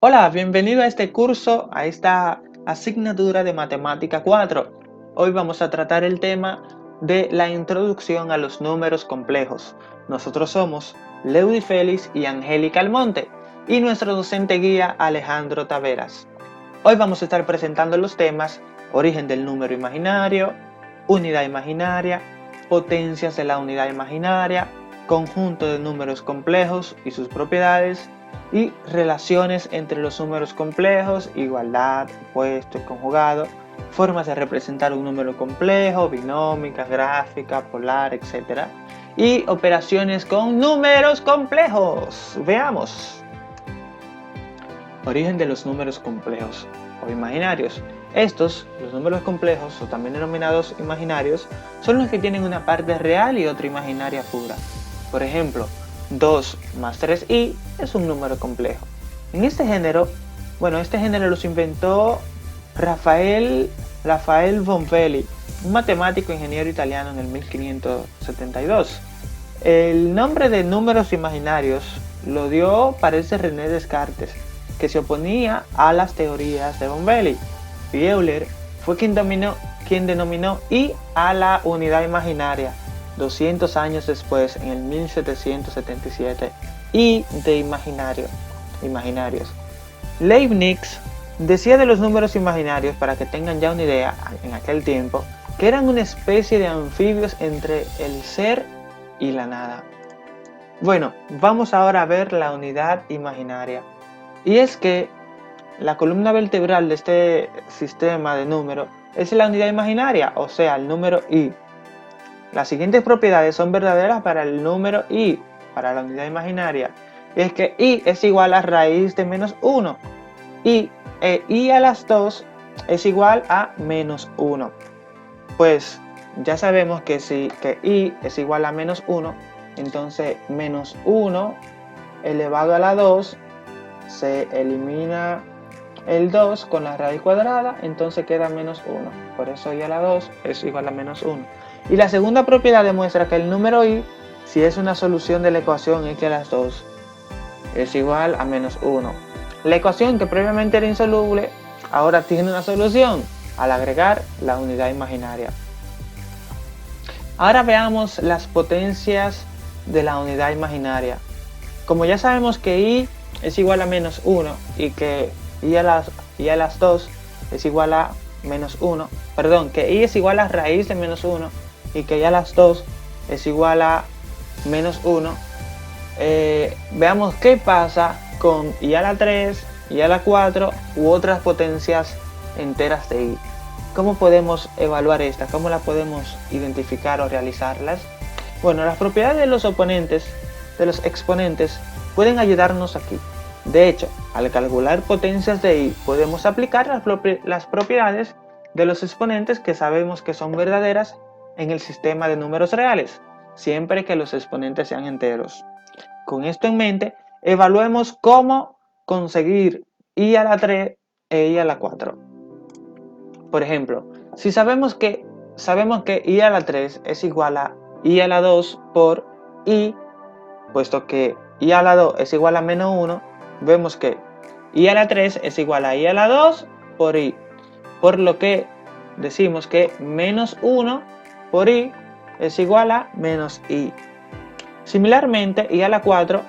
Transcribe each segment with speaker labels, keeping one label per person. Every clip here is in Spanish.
Speaker 1: Hola, bienvenido a este curso, a esta asignatura de Matemática 4. Hoy vamos a tratar el tema de la introducción a los números complejos. Nosotros somos Leudy Félix y Angélica Almonte y nuestro docente guía Alejandro Taveras. Hoy vamos a estar presentando los temas origen del número imaginario, unidad imaginaria, potencias de la unidad imaginaria, conjunto de números complejos y sus propiedades, y relaciones entre los números complejos, igualdad, opuesto y conjugado, formas de representar un número complejo, binómica, gráfica, polar, etc. Y operaciones con números complejos. Veamos. Origen de los números complejos o imaginarios. Estos, los números complejos o también denominados imaginarios, son los que tienen una parte real y otra imaginaria pura. Por ejemplo, 2 más 3i es un número complejo. En este género los inventó Rafael von Wely, un matemático e ingeniero italiano en el 1572. El nombre de números imaginarios lo dio, parece, René Descartes, que se oponía a las teorías de von Wely. Euler fue quien denominó I a la unidad imaginaria, 200 años después, en el 1777, I de imaginarios. Leibniz decía de los números imaginarios, para que tengan ya una idea, en aquel tiempo, que eran una especie de anfibios entre el ser y la nada. Bueno, vamos ahora a ver la unidad imaginaria. Y es que la columna vertebral de este sistema de números es la unidad imaginaria, o sea, el número i. Las siguientes propiedades son verdaderas para el número i, para la unidad imaginaria. Y es que i es igual a raíz de menos 1. I a las 2 es igual a menos 1. Pues ya sabemos que si i es igual a menos 1, entonces menos 1 elevado a la 2 se elimina el 2 con la raíz cuadrada, entonces queda menos 1. Por eso i a la 2 es igual a menos 1. Y la segunda propiedad demuestra que el número i, si es una solución de la ecuación x a las 2, es igual a menos 1. La ecuación, que previamente era insoluble, ahora tiene una solución al agregar la unidad imaginaria. Ahora veamos las potencias de la unidad imaginaria. Como ya sabemos que i es igual a menos 1 y que i a las 2 es igual a menos 1, que i es igual a raíz de menos 1 y que i a las 2 es igual a menos 1, veamos qué pasa con i a la 3, i a la 4 u otras potencias enteras de i. ¿Cómo podemos evaluar estas? ¿Cómo las podemos identificar o realizarlas? Bueno, las propiedades de los exponentes pueden ayudarnos aquí. De hecho, al calcular potencias de i, podemos aplicar las propiedades de los exponentes que sabemos que son verdaderas en el sistema de números reales, siempre que los exponentes sean enteros. Con esto en mente, evaluemos cómo conseguir i a la 3 e i a la 4. Por ejemplo, si sabemos que i a la 3 es igual a i a la 2 por i, puesto que i a la 2 es igual a menos 1, vemos que i a la 3 es igual a i a la 2 por i, por lo que decimos que menos 1 por i es igual a menos i. Similarmente, i a la 4,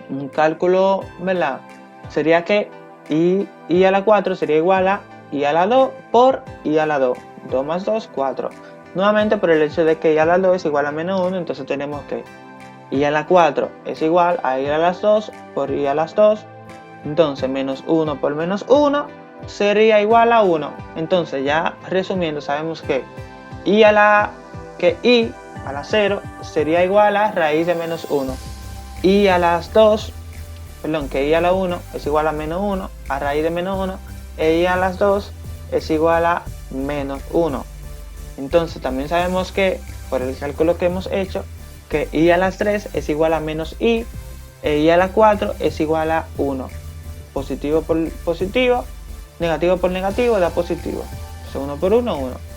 Speaker 1: un cálculo, ¿verdad? Sería que i a la 4 sería igual a i a la 2 por i a la 2. 2 más 2, 4. Nuevamente, por el hecho de que i a la 2 es igual a menos 1, entonces tenemos que i a la 4 es igual a i a las 2 por i a las 2. Entonces, menos 1 por menos 1 sería igual a 1. Entonces, ya resumiendo, sabemos que i a la 0 sería igual a raíz de menos 1. I a las 2, que i a la 1 es igual a menos 1 a raíz de menos 1, e i a las 2 es igual a menos 1. Entonces también sabemos que, por el cálculo que hemos hecho, que i a las 3 es igual a menos i, e i a la 4 es igual a 1. Positivo por positivo, negativo por negativo da positivo. 1 por 1, 1.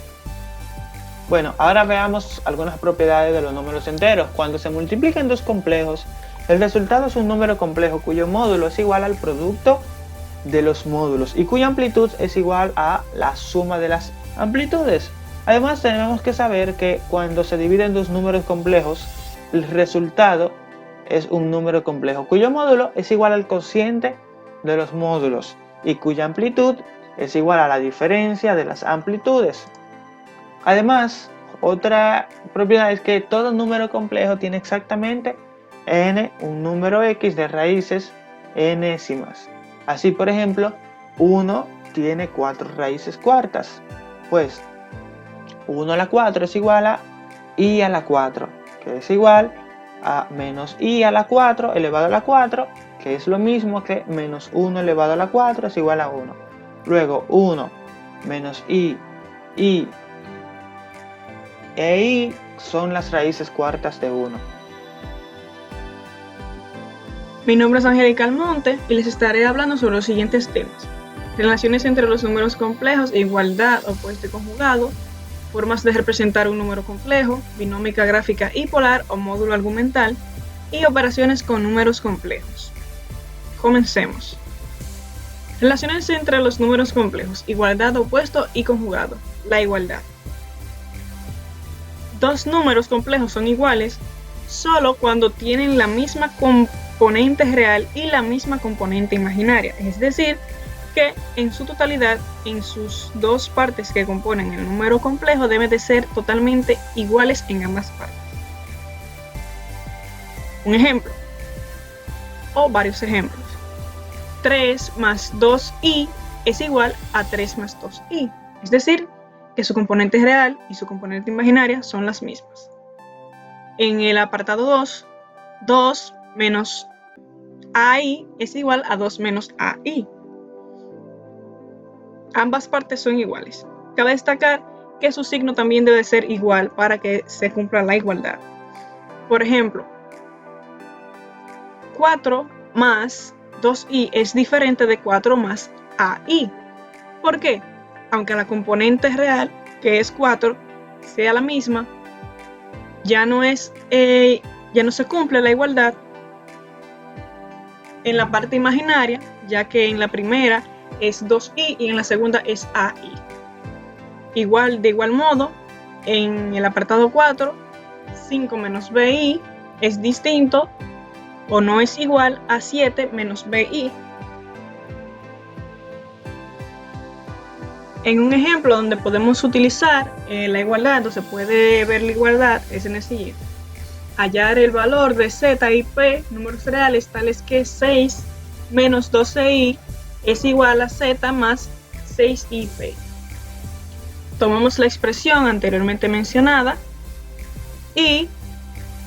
Speaker 1: Bueno, ahora veamos algunas propiedades de los números enteros. Cuando se multiplican dos complejos, El resultado es un número complejo cuyo módulo es igual al producto de los módulos y cuya amplitud es igual a la suma de las amplitudes. Además, tenemos que saber que cuando se dividen dos números complejos, el resultado es un número complejo cuyo módulo es igual al cociente de los módulos y cuya amplitud es igual a la diferencia de las amplitudes. Además, otra propiedad es que todo número complejo tiene exactamente n, un número x de raíces enésimas. Así, por ejemplo, 1 tiene 4 raíces cuartas. Pues 1 a la 4 es igual a i a la 4, que es igual a menos i a la 4 elevado a la 4, que es lo mismo que menos 1 elevado a la 4 es igual a 1. Luego 1 menos i e i son las raíces cuartas de 1.
Speaker 2: Mi nombre es Angélica Almonte y les estaré hablando sobre los siguientes temas: relaciones entre los números complejos, igualdad, opuesto y conjugado, formas de representar un número complejo, binómica gráfica y polar o módulo argumental, y operaciones con números complejos. Comencemos. Relaciones entre los números complejos, igualdad, opuesto y conjugado. La igualdad. Dos números complejos son iguales solo cuando tienen la misma componente real y la misma componente imaginaria, es decir, que en su totalidad, en sus dos partes que componen el número complejo, deben de ser totalmente iguales en ambas partes. Un ejemplo, o varios ejemplos. 3 más 2i es igual a 3 más 2i, es decir, que su componente real y su componente imaginaria son las mismas. En el apartado 2, 2 menos ai es igual a 2 menos ai. Ambas partes son iguales. Cabe destacar que su signo también debe ser igual para que se cumpla la igualdad. Por ejemplo, 4 más 2i es diferente de 4 más ai. ¿Por qué? Aunque la componente real, que es 4, sea la misma, ya no se cumple la igualdad en la parte imaginaria, ya que en la primera es 2i y en la segunda es ai. De igual modo, en el apartado 4, 5 menos bi es distinto o no es igual a 7 menos bi. En un ejemplo donde podemos utilizar la igualdad, o se puede ver la igualdad, es en el siguiente: hallar el valor de z y p, números reales tales que 6 menos 12i es igual a z más 6ip. Tomamos la expresión anteriormente mencionada y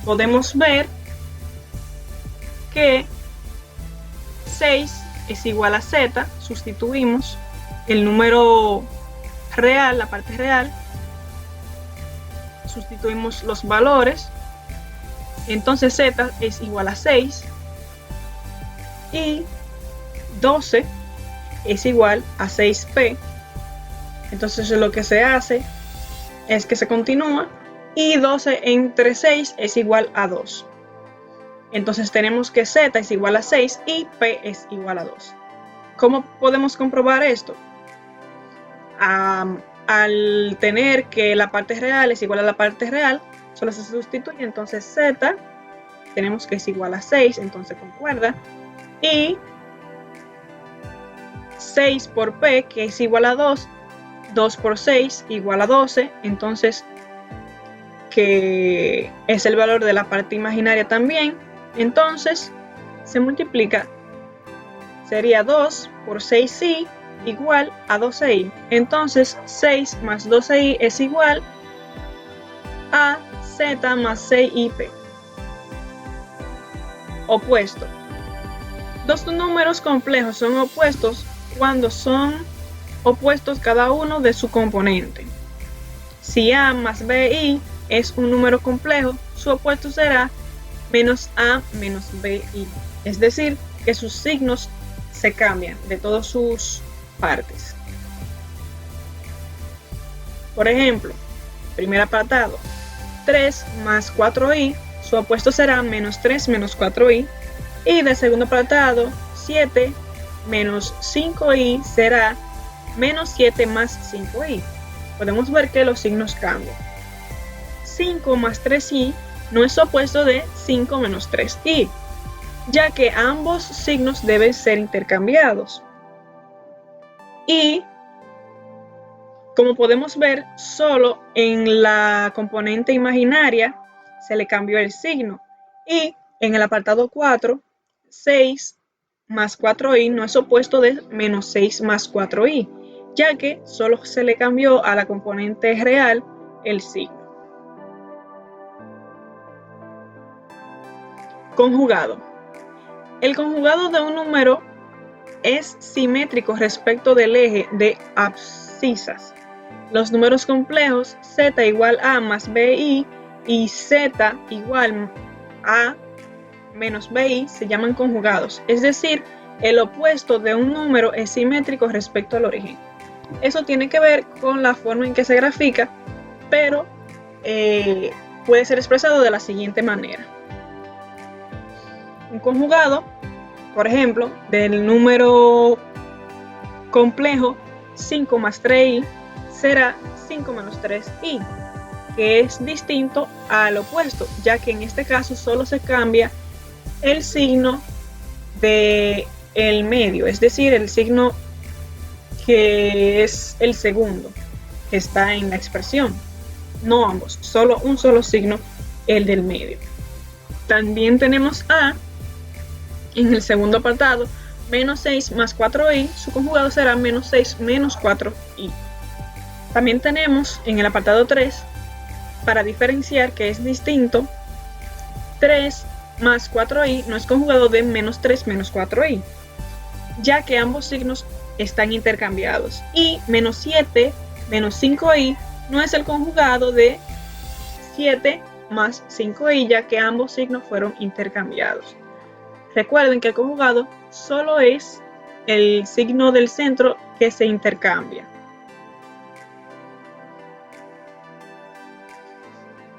Speaker 2: podemos ver que 6 es igual a z, sustituimos el número real, la parte real, sustituimos los valores, entonces z es igual a 6 y 12 es igual a 6p. Entonces lo que se hace es que se continúa y 12 entre 6 es igual a 2. Entonces tenemos que z es igual a 6 y p es igual a 2. ¿Cómo podemos comprobar esto? Al tener que la parte real es igual a la parte real, solo se sustituye, entonces z tenemos que es igual a 6, entonces concuerda, y 6 por p, que es igual a 2, 2 por 6 igual a 12, entonces que es el valor de la parte imaginaria también, entonces se multiplica, sería 2 por 6i igual a 12i, entonces 6 más 12i es igual a z más 6ip. Opuesto. Dos números complejos son opuestos cuando son opuestos cada uno de su componente. Si a más bi es un número complejo, su opuesto será menos a menos bi, es decir, que sus signos se cambian de todas sus partes. Por ejemplo, primer apartado, 3 más 4i, su opuesto será menos 3 menos 4i, Y del segundo apartado, 7 menos 5i será menos 7 más 5i. Podemos ver que los signos cambian. 5 más 3i no es opuesto de 5 menos 3i, ya que ambos signos deben ser intercambiados. Y como podemos ver, solo en la componente imaginaria se le cambió el signo. Y en el apartado 4, 6 más 4i no es opuesto de menos 6 más 4i, ya que solo se le cambió a la componente real el signo. Conjugado. El conjugado de un número es simétrico respecto del eje de abscisas. Los números complejos z igual a más bi y z igual a menos bi se llaman conjugados, es decir, el opuesto de un número es simétrico respecto al origen. Eso tiene que ver con la forma en que se grafica, pero puede ser expresado de la siguiente manera. Un conjugado, por ejemplo, del número complejo 5 más 3i será 5 menos 3i, que es distinto al opuesto, ya que en este caso solo se cambia el signo del medio, es decir, el signo que es el segundo que está en la expresión, no ambos, solo un solo signo, el del medio. También tenemos a, en el segundo apartado, menos 6 más 4i, su conjugado será menos 6 menos 4i. También tenemos en el apartado 3, para diferenciar que es distinto, 3 más 4i no es conjugado de menos 3 menos 4i, ya que ambos signos están intercambiados. Y menos 7 menos 5i no es el conjugado de 7 más 5i, ya que ambos signos fueron intercambiados. Recuerden que el conjugado solo es el signo del centro que se intercambia.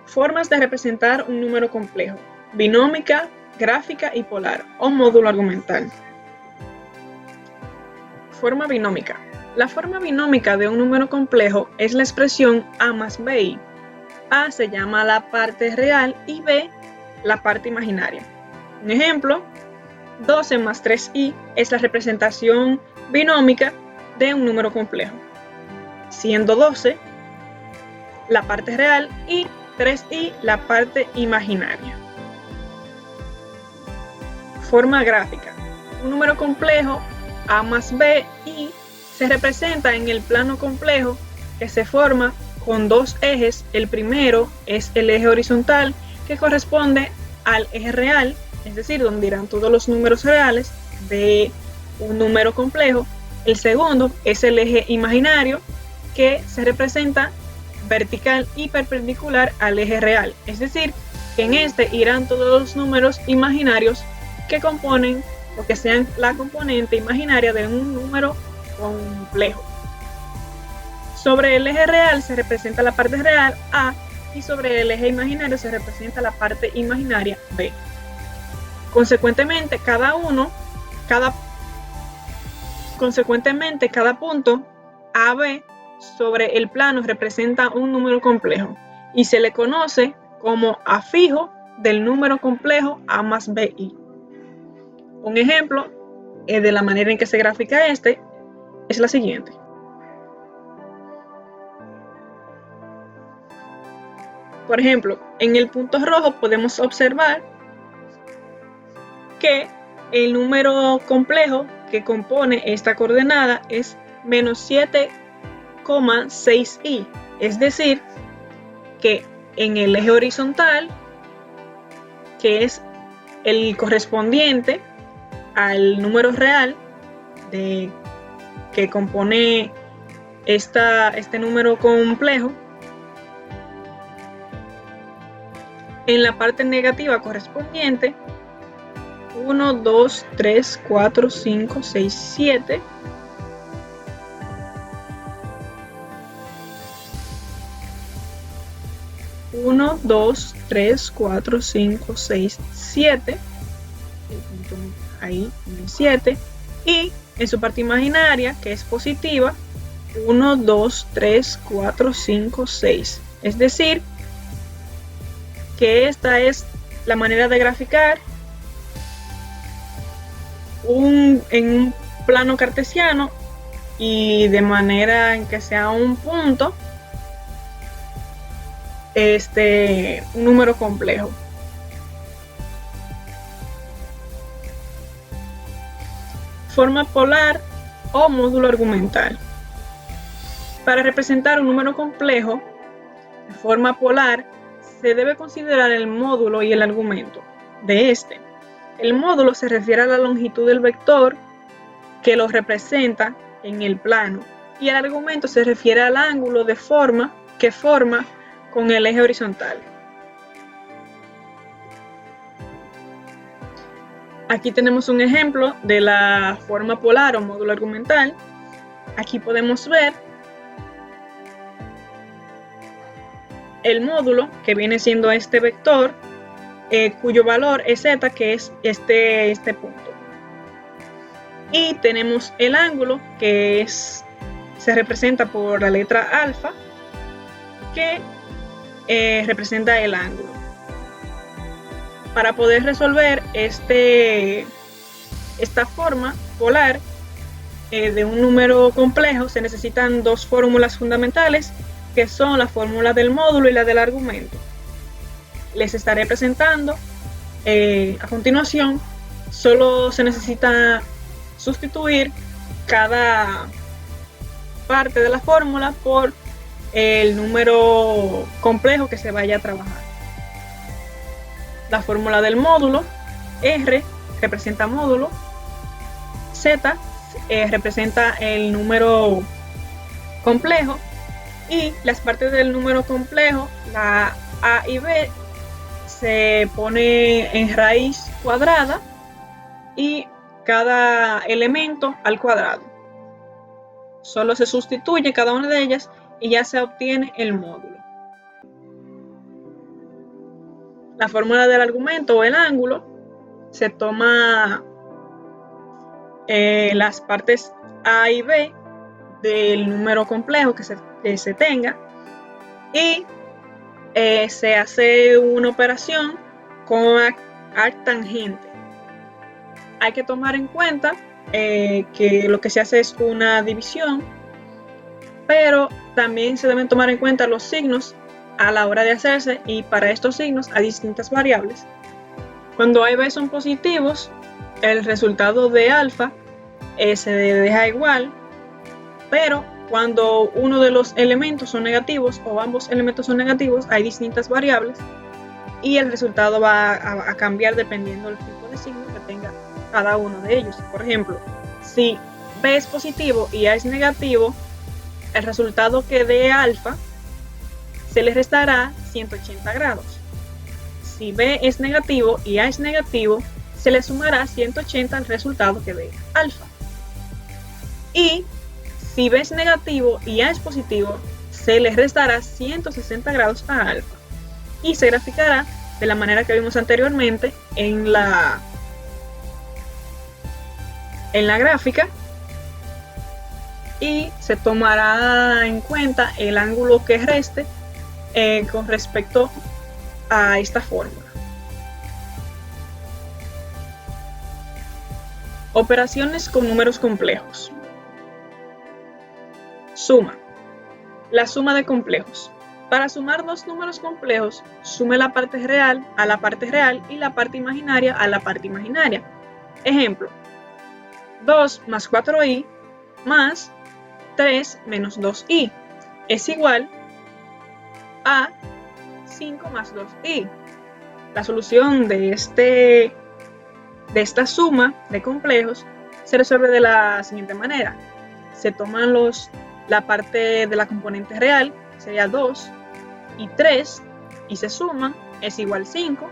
Speaker 2: Formas de representar un número complejo: binómica, gráfica y polar, o módulo argumental. Forma binómica. La forma binómica de un número complejo es la expresión a más bi. A se llama la parte real y b la parte imaginaria. Un ejemplo, 12 más 3i es la representación binómica de un número complejo, siendo 12 la parte real y 3i la parte imaginaria. Forma gráfica. Un número complejo a más b y se representa en el plano complejo que se forma con dos ejes. El primero es el eje horizontal, que corresponde al eje real, es decir, donde irán todos los números reales de un número complejo. El segundo es el eje imaginario, que se representa vertical y perpendicular al eje real, es decir, que en este irán todos los números imaginarios que componen o que sean la componente imaginaria de un número complejo. Sobre el eje real se representa la parte real A y sobre el eje imaginario se representa la parte imaginaria B. Consecuentemente, cada punto AB sobre el plano representa un número complejo y se le conoce como A fijo del número complejo A más BI. Un ejemplo de la manera en que se grafica este es la siguiente. Por ejemplo, en el punto rojo podemos observar que el número complejo que compone esta coordenada es menos 7,6i, es decir, que en el eje horizontal, que es el correspondiente al número real que compone este número complejo, en la parte negativa correspondiente, 1, 2, 3, 4, 5, 6, 7, el punto ahí en el 7, y en su parte imaginaria, que es positiva, 1, 2, 3, 4, 5, 6. Es decir, que esta es la manera de graficar en un plano cartesiano y de manera en que sea un punto un número complejo. Forma polar o módulo argumental. Para representar un número complejo de forma polar se debe considerar el módulo y el argumento de este. El módulo se refiere a la longitud del vector que lo representa en el plano, y el argumento se refiere al ángulo de forma que forma con el eje horizontal. Aquí tenemos un ejemplo de la forma polar o módulo argumental. Aquí podemos ver el módulo, que viene siendo este vector, cuyo valor es z, que es este punto. Y tenemos el ángulo, que se representa por la letra alfa, que representa el ángulo. Para poder resolver esta forma polar de un número complejo, se necesitan dos fórmulas fundamentales, que son la fórmula del módulo y la del argumento. Les estaré presentando a continuación. Solo se necesita sustituir cada parte de la fórmula por el número complejo que se vaya a trabajar. La fórmula del módulo: R representa módulo, Z representa el número complejo, y las partes del número complejo, la A y B, se pone en raíz cuadrada y cada elemento al cuadrado. Solo se sustituye cada una de ellas y ya se obtiene el módulo. La fórmula del argumento o el ángulo: se toma las partes A y B del número complejo que se tenga, y se hace una operación con arctangente. Hay que tomar en cuenta que lo que se hace es una división, pero también se deben tomar en cuenta los signos a la hora de hacerse, y para estos signos hay distintas variables. Cuando A y B son positivos, el resultado de alfa se deja igual, pero cuando uno de los elementos son negativos o ambos elementos son negativos, hay distintas variables y el resultado va a cambiar dependiendo del tipo de signo que tenga cada uno de ellos. Por ejemplo, si B es positivo y A es negativo, el resultado que dé alfa se le restará 180 grados. Si B es negativo y A es negativo, se le sumará 180 al resultado que dé alfa. Y si B es negativo y A es positivo, se le restará 160 grados a alfa. Y se graficará de la manera que vimos anteriormente en la gráfica, y se tomará en cuenta el ángulo que reste con respecto a esta fórmula. Operaciones con números complejos. Suma. La suma de complejos. Para sumar dos números complejos, sume la parte real a la parte real y la parte imaginaria a la parte imaginaria. Ejemplo: 2 más 4i más 3 menos 2i es igual a 5 más 2i. La solución de esta suma de complejos se resuelve de la siguiente manera. Se toman la parte de la componente real, sería 2 y 3, y se suman, es igual a 5,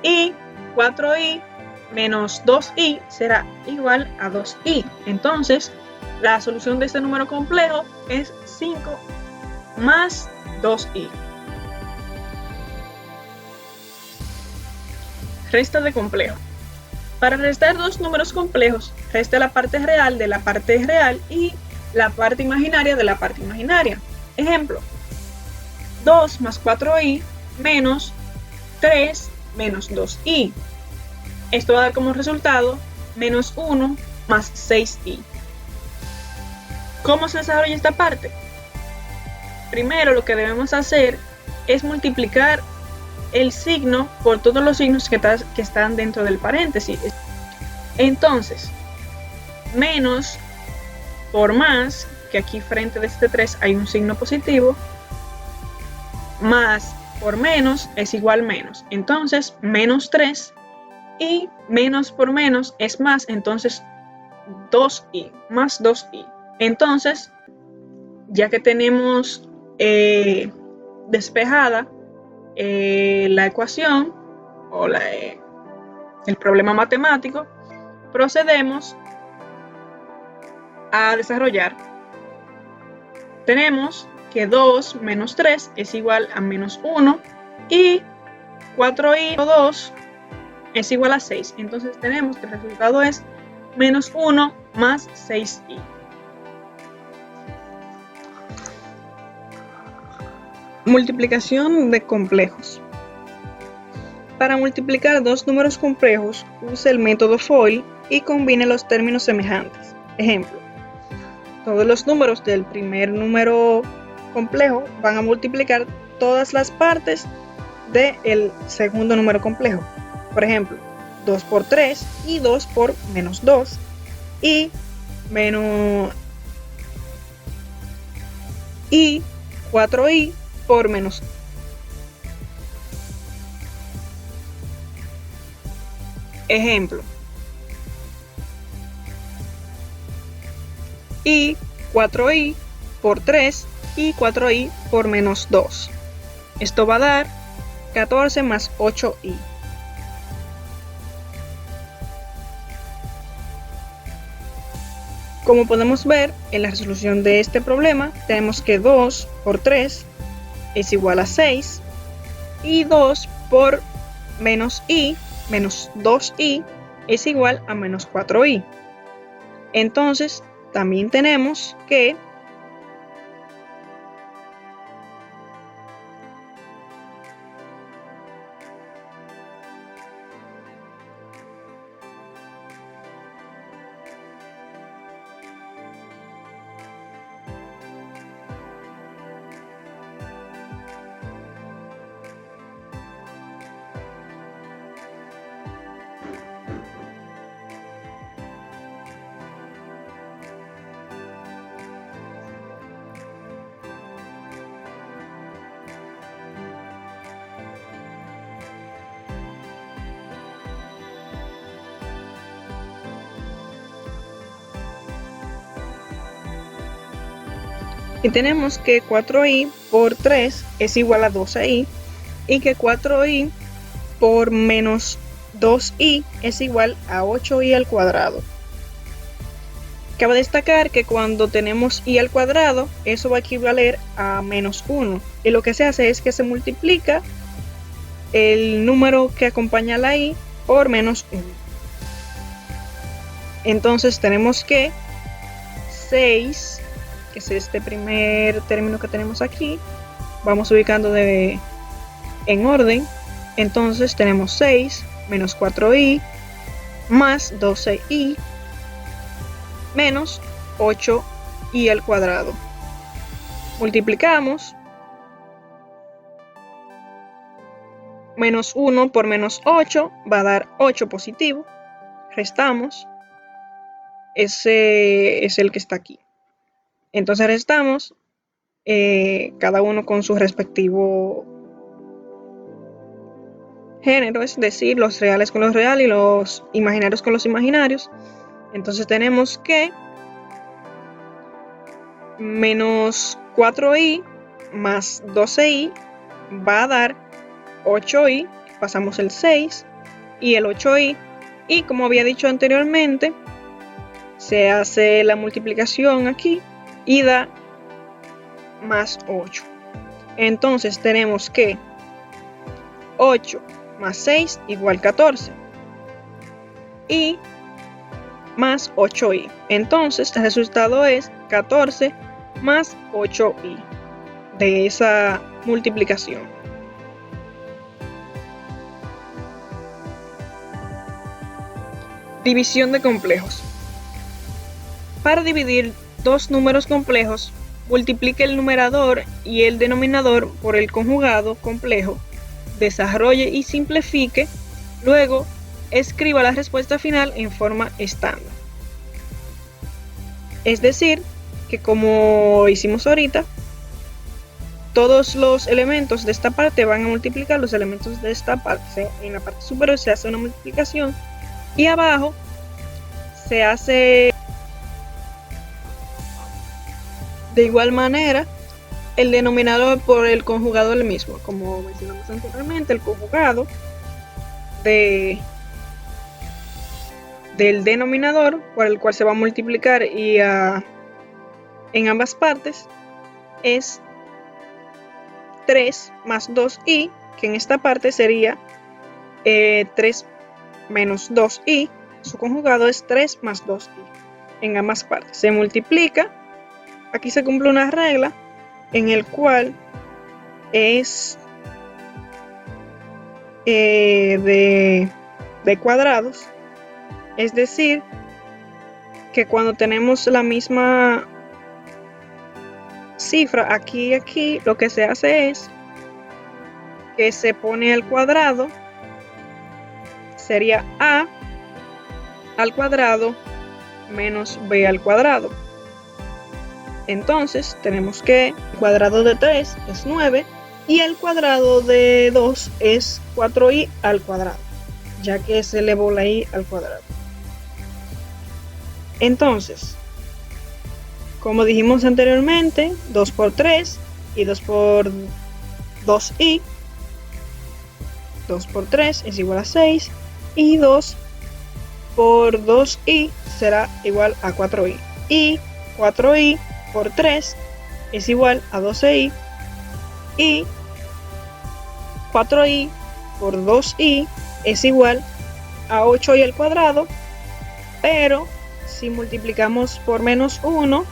Speaker 2: y 4i menos 2i será igual a 2i. Entonces, la solución de este número complejo es 5 más 2i. Resta de complejo. Para restar dos números complejos, resta la parte real de la parte real y la parte imaginaria de la parte imaginaria. Ejemplo, 2 más 4i menos 3 menos 2i. Esto va a dar como resultado menos 1 más 6i. ¿Cómo se desarrolla esta parte? Primero lo que debemos hacer es multiplicar el signo por todos los signos que están dentro del paréntesis. Entonces, menos por más, que aquí frente de este 3 hay un signo positivo, más por menos es igual menos. Entonces, menos 3 y menos por menos es más, entonces 2i, más 2i. Entonces, ya que tenemos despejada la ecuación o el problema matemático, procedemos a desarrollar. Tenemos que 2 menos 3 es igual a menos 1 y 4i o 2 es igual a 6. Entonces tenemos que el resultado es menos 1 más 6i. Multiplicación de complejos. Para multiplicar dos números complejos, use el método FOIL y combine los términos semejantes. Ejemplo, todos los números del primer número complejo van a multiplicar todas las partes del segundo número complejo. Por ejemplo, 2 por 3 y 2 por menos 2 y 4i por menos. Ejemplo, y 4i por 3 y 4i por menos 2. Esto va a dar 14 más 8i. Como podemos ver, en la resolución de este problema tenemos que 2 por 3 es igual a 6 y 2 por menos i menos 2i es igual a menos 4i. Entonces, también tenemos que tenemos que 4i por 3 es igual a 12i y que 4i por menos 2i es igual a 8i al cuadrado. Cabe destacar que cuando tenemos i al cuadrado, eso va a equivaler a menos 1 y lo que se hace es que se multiplica el número que acompaña a la i por menos 1. Entonces tenemos que 6, que es este primer término que tenemos aquí, vamos ubicando en orden. Entonces tenemos 6 menos 4i más 12i menos 8i al cuadrado. Multiplicamos menos 1 por menos 8 va a dar 8 positivo. Restamos, ese es el que está aquí. Entonces restamos cada uno con su respectivo género, es decir, los reales con los reales y los imaginarios con los imaginarios. Entonces tenemos que menos 4i más 12i va a dar 8i, pasamos el 6 y el 8i, y como había dicho anteriormente, se hace la multiplicación aquí y da más 8. Entonces tenemos que 8 más 6 igual 14. y más 8i. Entonces el resultado es 14 más 8i de esa multiplicación. División de complejos. Para dividir dos números complejos, multiplique el numerador y el denominador por el conjugado complejo, desarrolle y simplifique, luego escriba la respuesta final en forma estándar. Es decir, que como hicimos ahorita, todos los elementos de esta parte van a multiplicar los elementos de esta parte. En la parte superior se hace una multiplicación y abajo se hace de igual manera el denominador por el conjugado del mismo. Como mencionamos anteriormente, el conjugado del denominador por el cual se va a multiplicar y en ambas partes es 3 más 2i, que en esta parte sería 3 menos 2i. Su conjugado es 3 más 2i. En ambas partes se multiplica. Aquí se cumple una regla en el cual es de cuadrados. Es decir, que cuando tenemos la misma cifra aquí y aquí, lo que se hace es que se pone al cuadrado, sería a al cuadrado menos b al cuadrado. Entonces tenemos que el cuadrado de 3 es 9 y el cuadrado de 2 es 4i al cuadrado, ya que se elevó la i al cuadrado. Entonces, como dijimos anteriormente, 2 por 3 y 2 por 2i. 2 por 3 es igual a 6 y 2 por 2i será igual a 4i. Y 4i por 3 es igual a 12i y 4i por 2i es igual a 8i al cuadrado, pero si multiplicamos por menos 1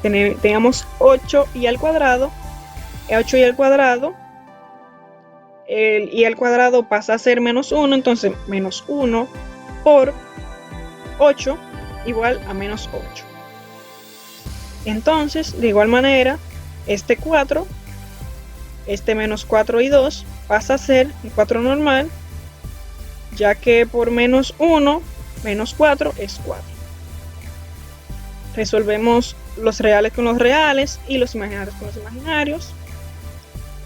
Speaker 2: tenemos 8i al cuadrado, 8i al cuadrado, el i al cuadrado pasa a ser menos 1, entonces menos 1 por 8 igual a menos 8. Entonces, de igual manera, este 4, este menos 4 y 2 pasa a ser un 4 normal, ya que por menos 1, menos 4 es 4. Resolvemos los reales con los reales y los imaginarios con los imaginarios.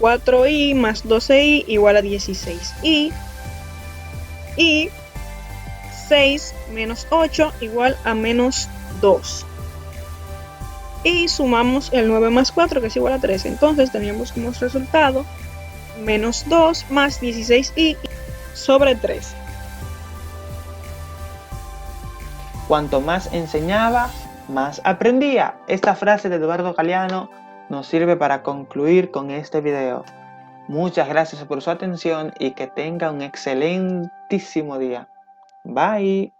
Speaker 2: 4i más 12i igual a 16i. Y 6 menos 8 igual a menos 2. Y sumamos el 9 más 4, que es igual a 13. Entonces teníamos como resultado menos 2 más 16i sobre 13.
Speaker 1: Cuanto más enseñaba, más aprendía. Esta frase de Eduardo Galeano nos sirve para concluir con este video. Muchas gracias por su atención y que tenga un excelentísimo día. Bye.